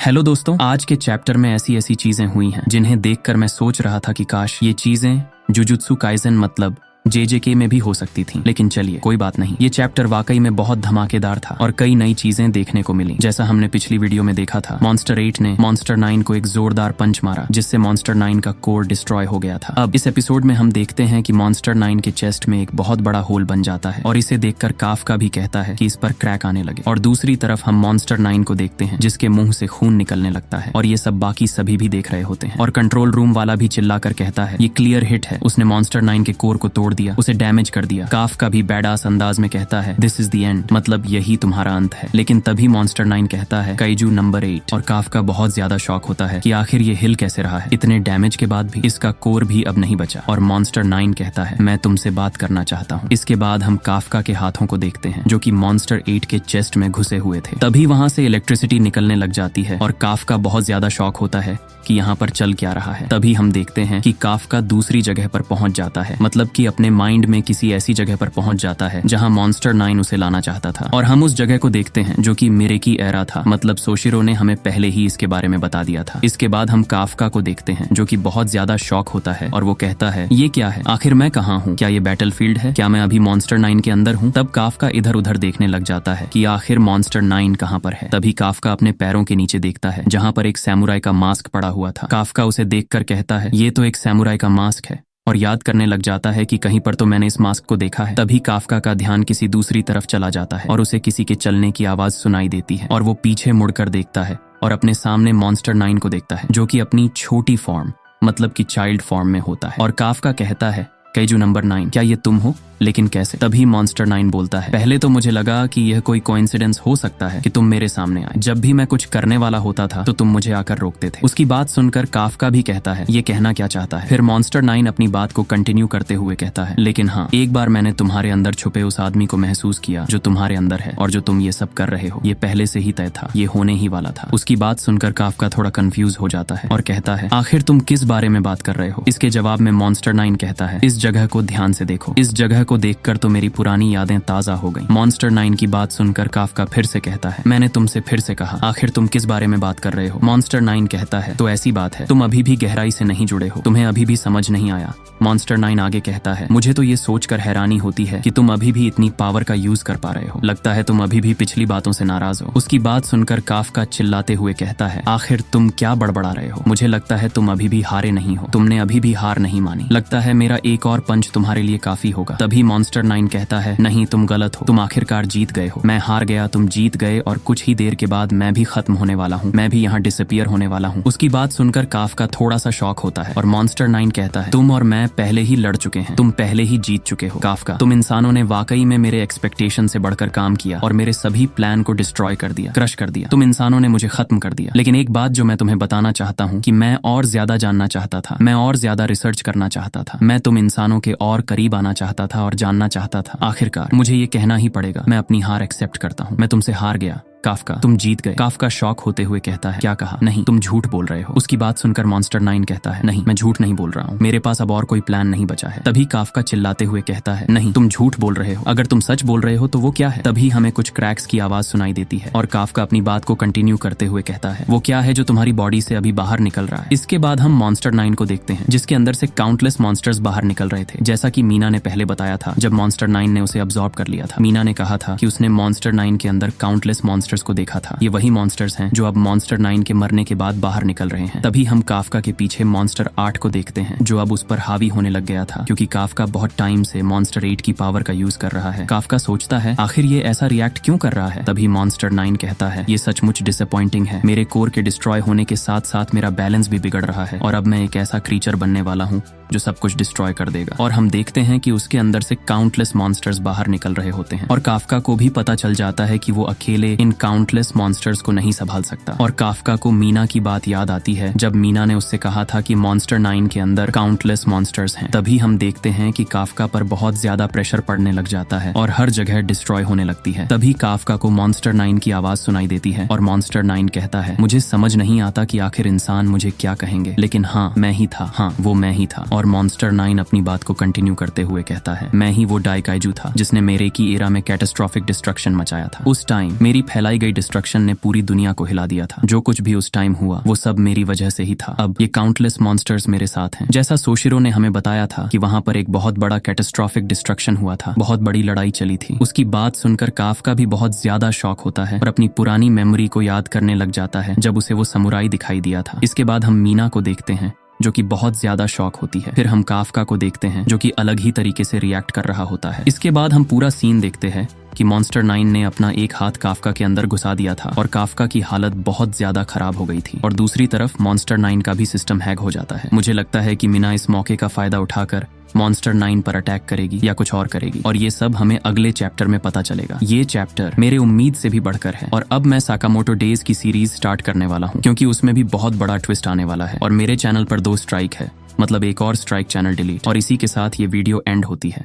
Hello दोस्तों, आज के चैप्टर में ऐसी ऐसी चीजें हुई हैं जिन्हें देखकर मैं सोच रहा था कि काश ये चीजें जुजुत्सु काइसेन मतलब जेजेके में भी हो सकती थी। लेकिन चलिए कोई बात नहीं, ये चैप्टर वाकई में बहुत धमाकेदार था और कई नई चीजें देखने को मिली। जैसा हमने पिछली वीडियो में देखा था, मॉन्स्टर 8 ने मॉन्स्टर 9 को एक जोरदार पंच मारा जिससे मॉन्स्टर 9 का कोर डिस्ट्रॉय हो गया था। अब इस एपिसोड में हम देखते हैं कि मॉन्स्टर 9 के चेस्ट में एक बहुत बड़ा होल बन जाता है और इसे देखकर काफका भी कहता है कि इस पर क्रैक आने लगे। और दूसरी तरफ हम मॉन्स्टर 9 को देखते हैं जिसके मुंह से खून निकलने लगता है और ये सब बाकी सभी भी देख रहे होते हैं। और कंट्रोल रूम वाला भी चिल्लाकर कहता है ये क्लियर हिट है, उसने मॉन्स्टर 9 के कोर को तोड़ दिया, उसे डैमेज कर दिया। काफका भी बैडास अंदाज में कहता है दिस इज द एंड, मतलब यही तुम्हारा अंत है। लेकिन तभी मॉन्स्टर 9 कहता है काइजू नंबर 8 और काफका बहुत ज्यादा शॉक होता है कि आखिर ये हिल कैसे रहा है, इतने डैमेज के बाद भी इसका कोर भी अब नहीं बचा। और मॉन्स्टर 9 कहता है मैं तुमसे बात करना चाहता हूँ। इसके बाद हम काफका के हाथों को देखते हैं जो कि मॉन्स्टर 8 के चेस्ट में घुसे हुए थे। तभी वहां से इलेक्ट्रिसिटी निकलने लग जाती है और काफका बहुत ज्यादा शॉक होता है कि यहाँ पर चल क्या रहा है। तभी हम देखते हैं कि काफका दूसरी जगह पर पहुंच जाता है, मतलब कि अपने माइंड में किसी ऐसी जगह पर पहुंच जाता है जहां मॉन्स्टर 9 उसे लाना चाहता था। और हम उस जगह को देखते हैं जो कि मिरेकी एरा था, मतलब सोशिरो ने हमें पहले ही इसके बारे में बता दिया था। इसके बाद हम काफका को देखते हैं जो कि बहुत ज्यादा शॉक होता है और वो कहता है ये क्या है, आखिर मैं कहाँ हूँ, क्या ये बैटलफील्ड है, क्या मैं अभी मॉन्स्टर 9 के अंदर हूँ। तब काफका इधर उधर देखने लग जाता है कि आखिर मॉन्स्टर 9 कहाँ पर है। तभी काफका अपने पैरों के नीचे देखता है जहाँ पर एक सैमुराई का मास्क पड़ा हुआ था। काफका उसे देखकर कहता है ये तो एक सैमुराई का मास्क है और याद करने लग जाता है कि कहीं पर तो मैंने इस मास्क को देखा है। तभी काफका का ध्यान किसी दूसरी तरफ चला जाता है और उसे किसी के चलने की आवाज सुनाई देती है और वो पीछे मुड़कर देखता है और अपने सामने मॉन्स्टर 9 को देखता है जो कि अपनी छोटी फॉर्म मतलब कि चाइल्ड फॉर्म में होता है। और काफका कहता है काइजू नंबर 9 क्या ये तुम हो, लेकिन कैसे। तभी मॉन्स्टर 9 बोलता है पहले तो मुझे लगा कि यह कोई कोइंसिडेंस हो सकता है कि तुम मेरे सामने आए, जब भी मैं कुछ करने वाला होता था तो तुम मुझे आकर रोकते थे। उसकी बात सुनकर काफका भी कहता है ये कहना क्या चाहता है। फिर मॉन्स्टर 9 अपनी बात को कंटिन्यू करते हुए कहता है लेकिन हाँ, एक बार मैंने तुम्हारे अंदर छुपे उस आदमी को महसूस किया जो तुम्हारे अंदर है और जो तुम ये सब कर रहे हो ये पहले से ही तय था, ये होने ही वाला था। उसकी बात सुनकर काफका थोड़ा कंफ्यूज हो जाता है और कहता है आखिर तुम किस बारे में बात कर रहे हो। इसके जवाब में मॉन्स्टर 9 कहता है इस जगह को ध्यान से देखो, इस जगह को देखकर तो मेरी पुरानी यादें ताजा हो गईं। मॉन्स्टर 9 की बात सुनकर काफका फिर से कहता है मैंने तुमसे फिर से कहा, आखिर तुम किस बारे में बात कर रहे हो। मॉन्स्टर 9 कहता है तो ऐसी बात है, तुम अभी भी गहराई से नहीं जुड़े हो, तुम्हें अभी भी समझ नहीं आया। मॉन्स्टर 9 आगे कहता है मुझे तो ये सोचकर हैरानी होती है कि तुम अभी भी इतनी पावर का यूज कर पा रहे हो, लगता है तुम अभी भी पिछली बातों से नाराज हो। उसकी बात सुनकर काफका चिल्लाते हुए कहता है आखिर तुम क्या बड़बड़ा रहे हो, मुझे लगता है तुम अभी भी हारे नहीं हो, तुमने अभी भी हार नहीं मानी, लगता है मेरा एक और पंच तुम्हारे लिए काफी होगा। तभी मॉन्स्टर 9 कहता है नहीं, तुम गलत हो, तुम आखिरकार जीत गए हो, मैं हार गया, तुम जीत गए और कुछ ही देर के बाद मैं भी खत्म होने वाला हूँ, मैं भी यहाँ डिसअपियर होने वाला हूँ। उसकी बात सुनकर काफका थोड़ा सा शॉक होता है और मॉन्स्टर 9 कहता है तुम और मैं पहले ही लड़ चुके हैं, तुम पहले ही जीत चुके हो। काफका, तुम इंसानों ने वाकई में मेरे एक्सपेक्टेशन से बढ़कर काम किया और मेरे सभी प्लान को डिस्ट्रॉय कर दिया, क्रश कर दिया, तुम इंसानों ने मुझे खत्म कर दिया। लेकिन एक बात जो मैं तुम्हें बताना चाहता हूँ कि मैं और ज्यादा जानना चाहता था, मैं और ज्यादा रिसर्च करना चाहता था, मैं तुम इंसानों के और करीब आना चाहता था और जानना चाहता था। आखिरकार मुझे ये कहना ही पड़ेगा, मैं अपनी हार एक्सेप्ट करता हूँ, मैं तुमसे हार गया। काफका, तुम जीत गए। काफका शॉक होते हुए कहता है क्या कहा, नहीं तुम झूठ बोल रहे हो। उसकी बात सुनकर मॉन्स्टर 9 कहता है नहीं, मैं झूठ नहीं बोल रहा हूँ, मेरे पास अब और कोई प्लान नहीं बचा है। तभी काफका चिल्लाते हुए कहता है नहीं, तुम झूठ बोल रहे हो, अगर तुम सच बोल रहे हो तो वो क्या है। तभी हमें कुछ क्रैक्स की आवाज सुनाई देती है और काफका अपनी बात को कंटिन्यू करते हुए कहता है वो क्या है जो तुम्हारी बॉडी से अभी बाहर निकल रहा है। इसके बाद हम मॉन्स्टर 9 को देखते हैं जिसके अंदर से काउंटलेस मॉन्स्टर्स बाहर निकल रहे थे, जैसा कि मीना ने पहले बताया था जब मॉन्स्टर 9 ने उसे अब्सॉर्ब कर लिया था। मीना ने कहा था कि उसने मॉन्स्टर 9 के अंदर काउंटलेस मॉन्स्टर्स को देखा था, वही मॉन्स्टर्स हैं जो अब मॉन्स्टर 9 के मरने के बाद बाहर निकल रहे हैं। तभी हम काफका के पीछे मॉन्स्टर 8 को देखते हैं जो अब उस पर हावी होने लग गया था क्योंकि काफका बहुत टाइम से मॉन्स्टर 8 की पावर का यूज कर रहा है। काफका सोचता है आखिर ये ऐसा रिएक्ट क्यों कर रहा है। तभी मॉन्स्टर 9 कहता है ये सचमुच डिसअपॉइंटिंग है, मेरे कोर के डिस्ट्रॉय होने के साथ साथ मेरा बैलेंस भी बिगड़ रहा है और अब मैं एक ऐसा क्रीचर बनने वाला हूँ जो सब कुछ डिस्ट्रॉय कर देगा। और हम देखते हैं कि उसके अंदर से काउंटलेस मॉन्स्टर्स बाहर निकल रहे होते हैं और काफका को भी पता चल जाता है कि वो अकेले इन काउंटलेस मॉन्स्टर्स को नहीं संभाल सकता। और काफका को मीना की बात याद आती है जब मीना ने उससे कहा था कि मॉन्स्टर 9 के अंदर काउंटलेस मॉन्स्टर्स हैं। तभी हम देखते हैं कि काफका पर बहुत ज्यादा प्रेशर पड़ने लग जाता है और हर जगह डिस्ट्रॉय होने लगती है। तभी काफका को मॉन्स्टर 9 की आवाज सुनाई देती है और मॉन्स्टर 9 कहता है मुझे समझ नहीं आता कि आखिर इंसान मुझे क्या कहेंगे, लेकिन हाँ मैं ही था, हाँ वो मैं ही था। और मॉन्स्टर 9 अपनी बात को कंटिन्यू करते हुए कहता है, मैं ही वो डाइकाइजू था जिसने मेरे की एरा में कैटास्ट्रॉफिक डिस्ट्रक्शन मचाया था। उस टाइम मेरी फैलाई गई डिस्ट्रक्शन ने पूरी दुनिया को हिला दिया था। जो कुछ भी उस टाइम हुआ वो सब मेरी वजह से ही था। अब ये काउंटलेस मॉन्स्टर्स मेरे साथ हैं। जैसा सोशिरो ने हमें बताया था कि वहां पर एक बहुत बड़ा कैटास्ट्रॉफिक डिस्ट्रक्शन हुआ था, बहुत बड़ी लड़ाई चली थी। उसकी बात सुनकर काफका भी बहुत ज्यादा शॉक होता है और अपनी पुरानी मेमोरी को याद करने लग जाता है जब उसे वो समुराई दिखाई दिया था। इसके बाद हम मीना को देखते हैं जो कि बहुत ज्यादा शॉक होती है। फिर हम काफका को देखते हैं जो कि अलग ही तरीके से रिएक्ट कर रहा होता है। इसके बाद हम पूरा सीन देखते हैं कि मॉन्स्टर 9 ने अपना एक हाथ काफका के अंदर घुसा दिया था और काफका की हालत बहुत ज्यादा खराब हो गई थी। और दूसरी तरफ मॉन्स्टर 9 का भी सिस्टम हैक हो जाता है। मुझे लगता है कि मीना इस मौके का फायदा उठाकर मॉन्स्टर 9 पर अटैक करेगी या कुछ और करेगी, और ये सब हमें अगले चैप्टर में पता चलेगा। ये चैप्टर मेरे उम्मीद से भी बढ़कर है और अब मैं साकामोटो डेज की सीरीज स्टार्ट करने वाला हूँ क्योंकि उसमें भी बहुत बड़ा ट्विस्ट आने वाला है। और मेरे चैनल पर 2 स्ट्राइक है, मतलब एक और स्ट्राइक चैनल डिलीट, और इसी के साथ ये वीडियो एंड होती है।